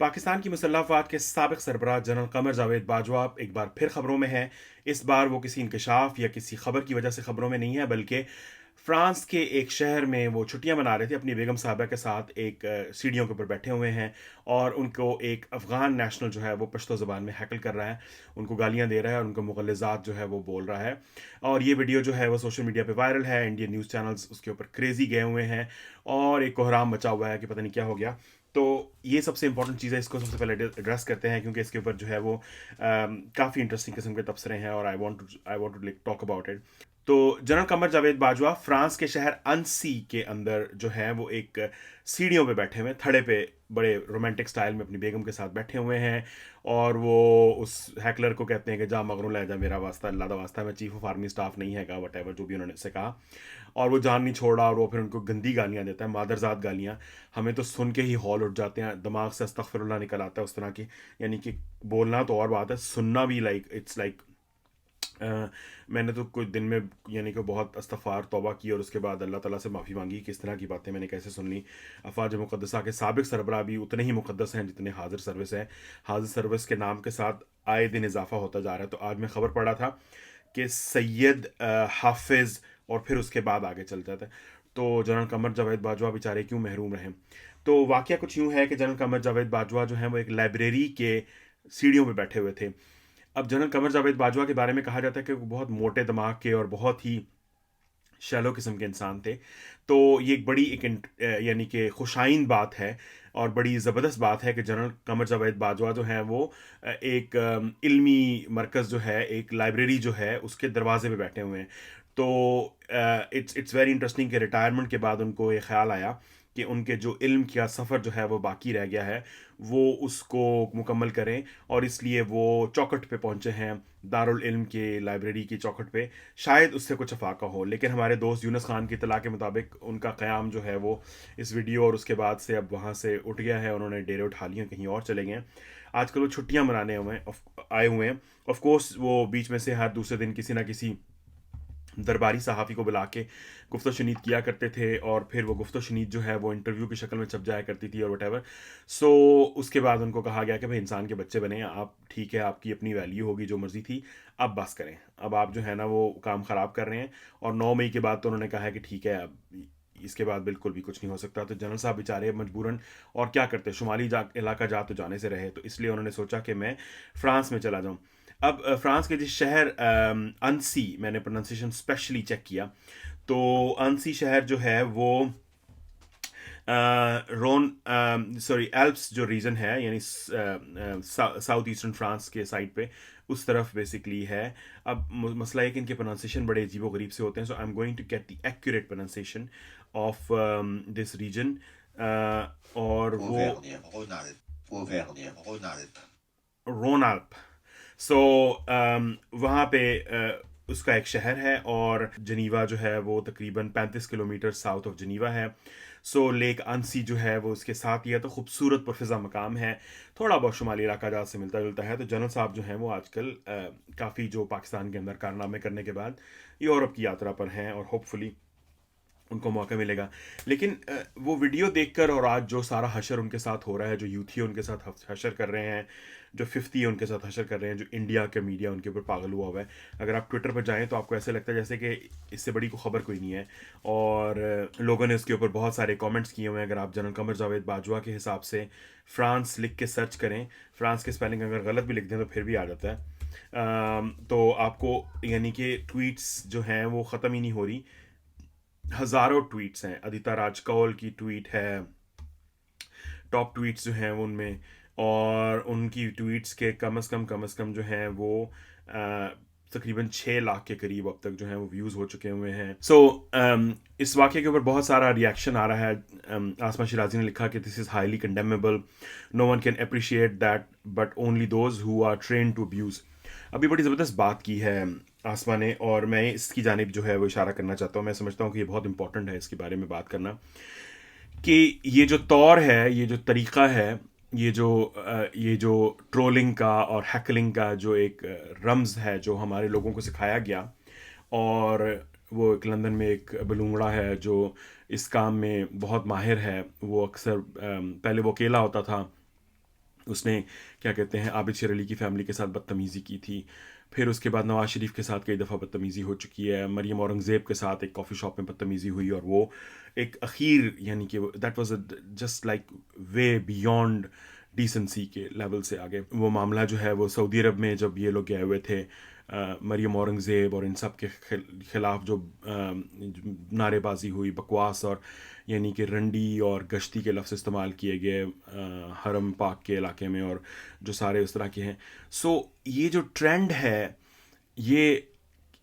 पाकिस्तान की मुसल्लह अफ़वाज के साबिक़ सरबराह जनरल क़मर जावेद बाजवा एक बार फिर ख़बरों में हैं। इस बार वो किसी इंकशाफ या किसी ख़बर की वजह से ख़बरों में नहीं है, बल्कि फ़्रांस के एक शहर में वो छुट्टियाँ मना रहे थे अपनी बेगम साहिबा के साथ। एक सीढ़ियों के ऊपर बैठे हुए हैं और उनको एक अफ़गान नेशनल जो है वो पश्तो ज़बान में हैकल कर रहा है, उनको गालियाँ दे रहा है और उनको मुग़ल्लज़ात जो है वो बोल रहा है। और ये वीडियो जो है वो सोशल मीडिया पे वायरल है। इंडियन न्यूज़ चैनल्स उसके ऊपर क्रेज़ी गए हुए हैं और एक कोहराम मचा हुआ है कि पता नहीं क्या हो गया। तो ये सबसे इंपॉर्टेंट चीज़ है, इसको सबसे पहले एड्रेस करते हैं क्योंकि इसके ऊपर जो है वो काफ़ी इंटरेस्टिंग किस्म के तबसरे हैं और I want to like talk about it. तो जनरल कमर जावेद बाजवा फ्रांस के शहर अनसी के अंदर जो है वो एक सीढ़ियों पे बैठे हुए हैं, थड़े पे बड़े रोमांटिक स्टाइल में अपनी बेगम के साथ बैठे हुए हैं। और वो उस हैकलर को कहते हैं कि जा मगरों ले जा, मेरा वास्ता अल्लाह दा वास्ता, मैं चीफ ऑफ आर्मी स्टाफ नहीं हैगा, वट एवर जो भी उन्होंने से कहा। और वो जान नहीं छोड़ा और वो फिर उनको गंदी गालियाँ देता है, मादरजात गालियाँ। हमें तो सुन के ही हौल उठ जाते हैं, दिमाग से अस्तगफिरुल्लाह निकल आता है उस तरह की। यानी कि बोलना तो और बात है, सुनना भी लाइक इट्स लाइक मैंने तो कुछ दिन में यानी कि बहुत इस्तग़फ़ार तौबा की और उसके बाद अल्लाह ताला से माफ़ी मांगी कि इस तरह की बातें मैंने कैसे सुन ली। अफ़वाज मुक़द्दसा के साबिक़ सरबराह भी उतने ही मुक़द्दस हैं जितने हाज़िर सर्विस हैं। हाज़िर सर्विस के नाम के साथ आए दिन इजाफ़ा होता जा रहा है। तो आज मैं ख़बर पढ़ा था कि सैयद हाफ़िज़ और फिर उसके बाद आगे चल जाता है। तो जनरल कमर जावेद बाजवा बेचारे क्यों महरूम रहे। तो वाक़या कुछ यूँ है कि जनरल कमर जावेद बाजवा जो हैं वो एक लाइब्रेरी के सीढ़ियों पे बैठे हुए थे। अब जनरल कमर जावेद बाजवा के बारे में कहा जाता है कि वो बहुत मोटे दिमाग के और बहुत ही शैलो किस्म के इंसान थे। तो ये एक बड़ी यानी कि खुशाइन बात है और बड़ी ज़बरदस्त बात है कि जनरल कमर जावेद बाजवा जो हैं वो एक इल्मी मरकज़ जो है, एक लाइब्रेरी जो है उसके दरवाजे पे बैठे हुए हैं। तो इट्स वेरी इंटरेस्टिंग कि रिटायरमेंट के बाद उनको ये ख़्याल आया कि उनके जो इल्म का सफ़र जो है वो बाकी रह गया है, वो उसको मुकम्मल करें। और इसलिए वो चौखट पे पहुँचे हैं, दारुल इल्म के लाइब्रेरी की चौखट पे। शायद उससे कुछ अफाका हो, लेकिन हमारे दोस्त यूनुस खान की इत्तला के मुताबिक उनका क़याम जो है वो इस वीडियो और उसके बाद से अब वहाँ से उठ गया है, उन्होंने डेरे उठा लिए हैं, कहीं और चले गए हैं। आजकल वो छुट्टियाँ मनाने आए हुए हैं। ऑफ कोर्स वो बीच में से हर दूसरे दिन किसी ना किसी दरबारी सहाफ़ी को बुला के गुफ्तो शनीद किया करते थे और फिर वो गुफ्तो शनीद जो है वो इंटरव्यू की शक्ल में छप जाया करती थी और वटेवर। सो उसके बाद उनको कहा गया कि भाई इंसान के बच्चे बने, आप ठीक है, आपकी अपनी वैल्यू होगी, जो मर्ज़ी थी, अब बस करें। अब आप जो है ना वो काम ख़राब कर रहे हैं। और 9 मई के बाद तो उन्होंने कहा है कि ठीक है, अब इसके बाद बिल्कुल भी कुछ नहीं हो सकता। तो जनरल साहब बेचारे मजबूरन और क्या करते, शुमाली इलाका जा तो जाने से रहे, तो इसलिए उन्होंने सोचा कि मैं फ़्रांस में चला जाऊँ। अब फ्रांस के जिस शहर अनसी, मैंने प्रोनाउंसिएशन स्पेशली चेक किया, तो अनसी शहर जो है वो रोन सॉरी एल्प्स जो रीजन है, यानी साउथ ईस्टर्न फ्रांस के साइड पे उस तरफ बेसिकली है। अब मसला है कि इनके प्रोनाउंसिएशन बड़े अजीबो गरीब से होते हैं। So I am going to get the accurate pronunciation of this region. और वो Auvergne-Rhône-Alpes. Auvergne-Rhône-Alpes. रोनाल्प। सो वहाँ पे उसका एक शहर है और जनीवा जो है वो तकरीबन 35 किलोमीटर साउथ ऑफ जनीवा है। सो लेक आंसी जो है वो उसके साथ ही है, तो खूबसूरत पुरफ़िज़ा मकाम है, थोड़ा बहुत शुमाली इलाका जहाँ से मिलता जुलता है। तो जनरल साहब जो हैं वो आजकल काफ़ी जो पाकिस्तान के अंदर कारनामे करने के बाद यूरोप की यात्रा पर हैं और होपफुली उनको मौका मिलेगा। लेकिन वो वीडियो देखकर और आज जो सारा हशर उनके साथ हो रहा है, जो यूथी उनके साथ हशर कर रहे हैं, जो 50 उनके साथ हशर कर रहे हैं, जो इंडिया के मीडिया उनके ऊपर पागल हुआ हुआ है। अगर आप ट्विटर पर जाएँ तो आपको ऐसे लगता है जैसे कि इससे बड़ी कोई ख़बर कोई नहीं है। और लोगों ने उसके ऊपर बहुत सारे कमेंट्स किए हुए हैं। अगर आप जनरल कमर जावेद बाजवा के हिसाब से फ्रांस लिख के सर्च करें, फ्रांस के स्पेलिंग अगर गलत भी लिख दें तो फिर भी आ जाता है। तो आपको यानी कि ट्वीट्स जो हैं वो ख़त्म ही नहीं हो रही, हज़ारों ट्वीट्स हैं। अदिता राजकौल की ट्वीट है, टॉप ट्वीट्स जो हैं वो उनमें, और उनकी ट्वीट्स के कम अज़ कम जो हैं वो तकरीबन 6 लाख के करीब अब तक जो हैं वो व्यूज़ हो चुके हुए हैं। सो इस वाक़े के ऊपर बहुत सारा रिएक्शन आ रहा है। आसमा शिराज़ी ने लिखा कि this is highly condemnable, no one can appreciate that but only those who are train to abuse. अभी बड़ी ज़बरदस्त बात की है आसमा ने, और मैं इसकी जानिब जो है वो इशारा करना चाहता हूँ। मैं समझता हूँ कि ये बहुत इंपॉर्टेंट है इसके बारे में बात करना, कि ये जो तौर है, ये जो तरीक़ा है, ये जो ट्रोलिंग का और हैकलिंग का जो एक रम्ज़ है जो हमारे लोगों को सिखाया गया। और वो एक लंदन में एक बलूंगड़ा है जो इस काम में बहुत माहिर है। वो अक्सर पहले वो अकेला होता था, उसने क्या कहते हैं आबिद शेर अली की फ़ैमिली के साथ बदतमीज़ी की थी। फिर उसके बाद नवाज़ शरीफ के साथ कई दफ़ा बदतमीज़ी हो चुकी है। मरियम औरंगज़ेब के साथ एक कॉफ़ी शॉप में बदतमीज़ी हुई और वो एक अख़ीर यानी कि that was just like way beyond decency के लेवल से आगे। वो मामला जो है वो सऊदी अरब में जब ये लोग गए हुए थे, मरियम औरंगज़ेब और इन सब के ख़िलाफ़ जो नारेबाजी हुई, बकवास और यानी कि रंडी और गश्ती के लफ्ज़ इस्तेमाल किए गए हरम पाक के इलाके में, और जो सारे उस तरह के हैं। सो ये जो ट्रेंड है ये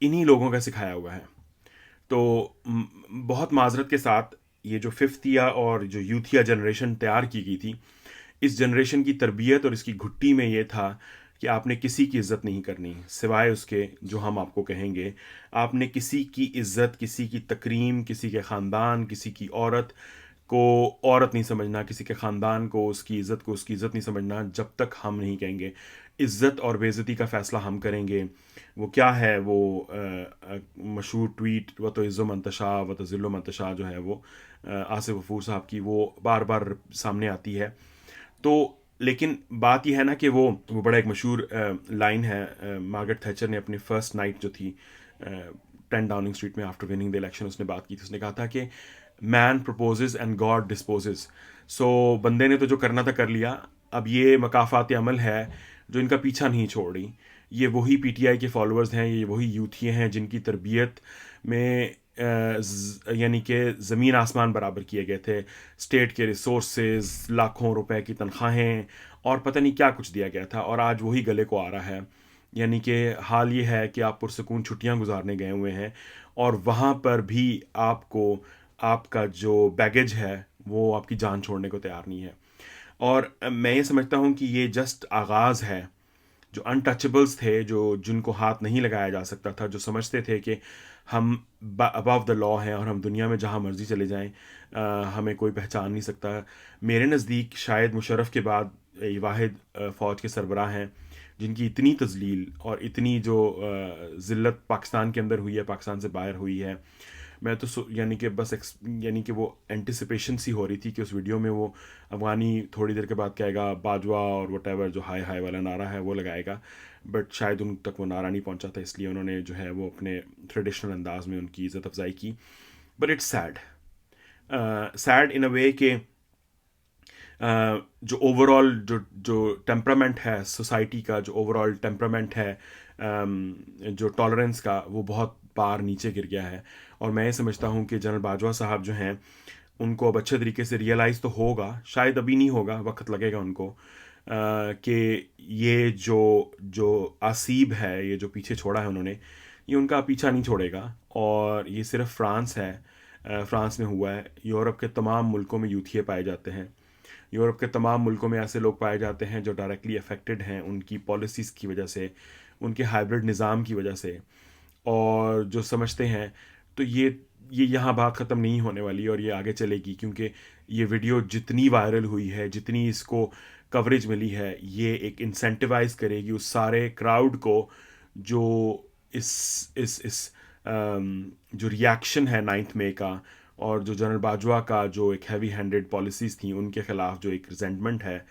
इन्हीं लोगों का सिखाया हुआ है। तो बहुत माजरत के साथ ये जो फिफ्थ ईयर और जो यूथिया जनरेशन तैयार की गई थी, इस जनरेशन की तरबियत और इसकी घुट्टी में ये था कि आपने किसी की इज़्ज़त नहीं करनी सिवाय उसके जो हम आपको कहेंगे। आपने किसी की इज़्ज़त, किसी की तकरीम, किसी के ख़ानदान, किसी की औरत को औरत नहीं समझना, किसी के ख़ानदान को उसकी इज़्ज़त को उसकी इज़्ज़त नहीं समझना जब तक हम नहीं कहेंगे। इज़्ज़त और बेइज़्ज़ती का फ़ैसला हम करेंगे। वो क्या है वो मशहूर ट्वीट व तो इज़्ज़ो मंतशा व तो ज़िल्लो मंतशा जो है वो आसिफ गफूर साहब की, वो बार बार सामने आती है। तो लेकिन बात यह है ना कि वो बड़ा एक मशहूर लाइन है, मार्गरेट थैचर ने अपनी फर्स्ट नाइट जो थी 10 डाउनिंग स्ट्रीट में आफ्टर विनिंग द इलेक्शन उसने बात की थी। उसने कहा था कि man proposes and God disposes. So बंदे ने तो जो करना था कर लिया, अब ये मकाफात अमल है जो इनका पीछा नहीं छोड़ रही। ये वही पीटीआई के फॉलोअर्स हैं, ये वही यूथिये हैं जिनकी तरबियत में यानी कि ज़मीन आसमान बराबर किए गए थे। स्टेट के रिसोर्सेज, लाखों रुपए की तनख्वाहें और पता नहीं क्या कुछ दिया गया था, और आज वही गले को आ रहा है। यानी कि हाल ये है कि आप पुरसकून छुट्टियां गुजारने गए हुए हैं और वहाँ पर भी आपको आपका जो बैगेज है वो आपकी जान छोड़ने को तैयार नहीं है। और मैं ये समझता हूँ कि ये जस्ट आगाज़ है। जो अनटचेबल्स थे, जो जिनको हाथ नहीं लगाया जा सकता था, जो समझते थे कि हम अबव द लॉ हैं और हम दुनिया में जहाँ मर्जी चले जाएं, हमें कोई पहचान नहीं सकता। मेरे नज़दीक शायद मुशर्रफ के बाद ये वाहिद फ़ौज के सरबराह हैं जिनकी इतनी तज़लील और इतनी जो ज़िल्लत पाकिस्तान के अंदर हुई है, पाकिस्तान से बाहर हुई है। मैं तो यानी कि बस यानी कि वो एंटिसिपेशन सी हो रही थी कि उस वीडियो में वो अफ़गानी थोड़ी देर के बाद कहेगा बाजवा और वटेवर जो हाय हाय वाला नारा है वो लगाएगा, बट शायद उन तक वो नारा नहीं पहुंचा था, इसलिए उन्होंने जो है वो अपने ट्रेडिशनल अंदाज में उनकी इज़्ज़त अफजाई की। बट इट्स सैड इन अ वे कि जो ओवरऑल जो टेम्परामेंट है सोसाइटी का, जो ओवरऑल टेम्परामेंट है जो टॉलरेंस का, वो बहुत पार नीचे गिर गया है। और मैं ये समझता हूँ कि जनरल बाजवा साहब जो हैं उनको अब अच्छे तरीके से रियलाइज़ तो होगा, शायद अभी नहीं होगा, वक्त लगेगा उनको, कि ये जो जो आसीब है, ये जो पीछे छोड़ा है उन्होंने, ये उनका पीछा नहीं छोड़ेगा। और ये सिर्फ फ्रांस है, फ्रांस में हुआ है, यूरोप के तमाम मुल्कों में यूथिये पाए जाते हैं। यूरोप के तमाम मुल्कों में ऐसे लोग पाए जाते हैं जो डायरेक्टली अफेक्टेड हैं उनकी पॉलिसीज़ की वजह से, उनके हाइब्रिड निज़ाम की वजह से, और जो समझते हैं। तो ये यहाँ बात ख़त्म नहीं होने वाली और ये आगे चलेगी, क्योंकि ये वीडियो जितनी वायरल हुई है, जितनी इसको कवरेज मिली है, ये एक इंसेंटिवाइज करेगी उस सारे क्राउड को जो इस जो रिएक्शन है 9 मई का, और जो जनरल बाजवा का जो एक हैवी हैंडेड पॉलिसीज़ थी उनके ख़िलाफ़ जो एक रिजेंटमेंट है,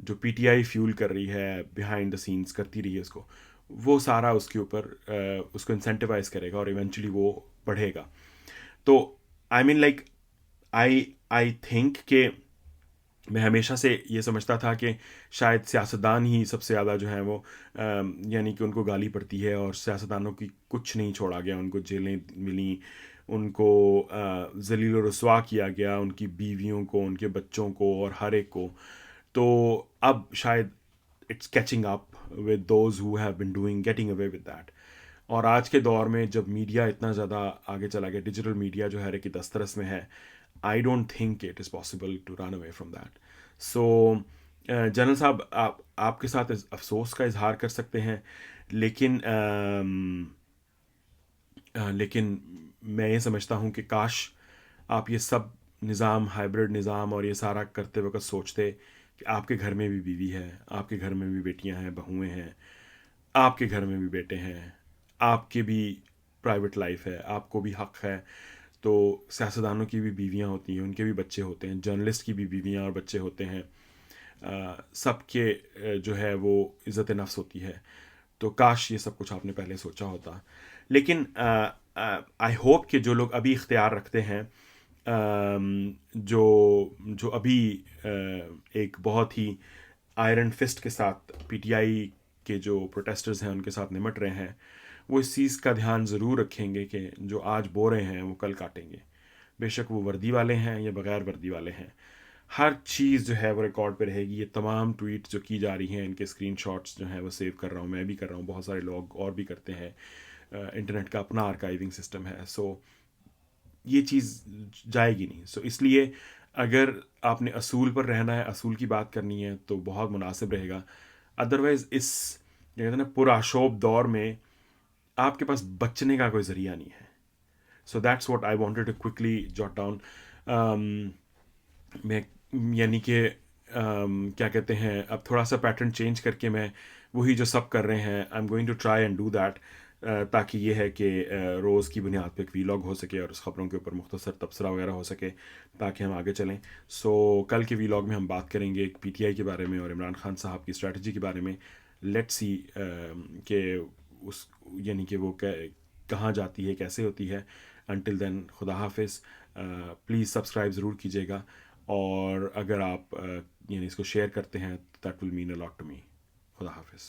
जो पीटीआई फ्यूल कर रही है, बिहाइंड द सीन्स करती रही है उसको, वो सारा उसके ऊपर उसको इंसेंटिवाइज करेगा और इवेंचुअली वो बढ़ेगा। तो I mean like I think कि मैं हमेशा से ये समझता था कि शायद सियासतदान ही सबसे ज़्यादा जो है वो यानी कि उनको गाली पड़ती है, और सियासतदानों की कुछ नहीं छोड़ा गया, उनको जेलें मिली, उनको जलील और रुसवा किया गया, उनकी बीवियों को, उनके बच्चों को और हर एक को। तो अब शायद it's catching up with those who have been doing getting away with that. और आज के दौर में जब मीडिया इतना ज़्यादा आगे चला गया, डिजिटल मीडिया जो हर एक की दस्तरस में है, I don't think it is possible to run away from that. So general साहब, आपके साथ अफसोस का इजहार कर सकते हैं, लेकिन लेकिन मैं ये समझता हूँ कि काश आप ये सब निज़ाम, हाइब्रिड निज़ाम और ये सारा करते वक्त सोचते कि आपके घर में भी बीवी है, आपके घर में भी बेटियां हैं, बहुएं हैं, आपके घर में भी बेटे हैं, आपके भी प्राइवेट लाइफ है, आपको भी हक़ है। तो सियासतदानों की भी बीवियां होती हैं, उनके भी बच्चे होते हैं, जर्नलिस्ट की भी बीवियां और बच्चे होते हैं, सबके जो है वो इज़्ज़त नफ्स होती है। तो काश ये सब कुछ आपने पहले सोचा होता। लेकिन आई होप कि जो लोग अभी इख्तियार रखते हैं, जो जो अभी एक बहुत ही आयरन फिस्ट के साथ पीटीआई के जो प्रोटेस्टर्स हैं उनके साथ निमट रहे हैं, वो इस चीज़ का ध्यान ज़रूर रखेंगे कि जो आज बो रहे हैं वो कल काटेंगे। बेशक वो वर्दी वाले हैं या बगैर वर्दी वाले हैं, हर चीज़ जो है वो रिकॉर्ड पे रहेगी। ये तमाम ट्वीट जो की जा रही हैं, इनके स्क्रीनशॉट्स जो हैं वो सेव कर रहा हूँ, मैं भी कर रहा हूँ, बहुत सारे लोग और भी करते हैं। इंटरनेट का अपना आर्काइविंग सिस्टम है। सो ये चीज़ जाएगी नहीं। सो इसलिए अगर आपने असूल पर रहना है, असूल की बात करनी है, तो बहुत मुनासिब रहेगा। अदरवाइज़ इस क्या कहते हैं ना पुराशोभ दौर में आपके पास बचने का कोई ज़रिया नहीं है। So that's what I wanted to quickly jot down. मैं यानी कि क्या कहते हैं, अब थोड़ा सा पैटर्न चेंज करके मैं वही जो सब कर रहे हैं, I am going to try and do that, ताकि ये है कि रोज़ की बुनियाद पे एक वीलॉग हो सके और उस ख़बरों के ऊपर मुख्तसर तबसरा वगैरह हो सके ताकि हम आगे चलें। सो कल के वीलॉग में हम बात करेंगे पीटीआई के बारे में और इमरान खान साहब की स्ट्रेटजी के बारे में। लेट्स सी कि उस यानी कि वो कहाँ जाती है, कैसे होती है। अनटिल देन खुदा हाफिज़। प्लीज़ सब्सक्राइब ज़रूर कीजिएगा, और अगर आप यानी इसको शेयर करते हैं, that will mean a lot to me. खुदा हाफिज़।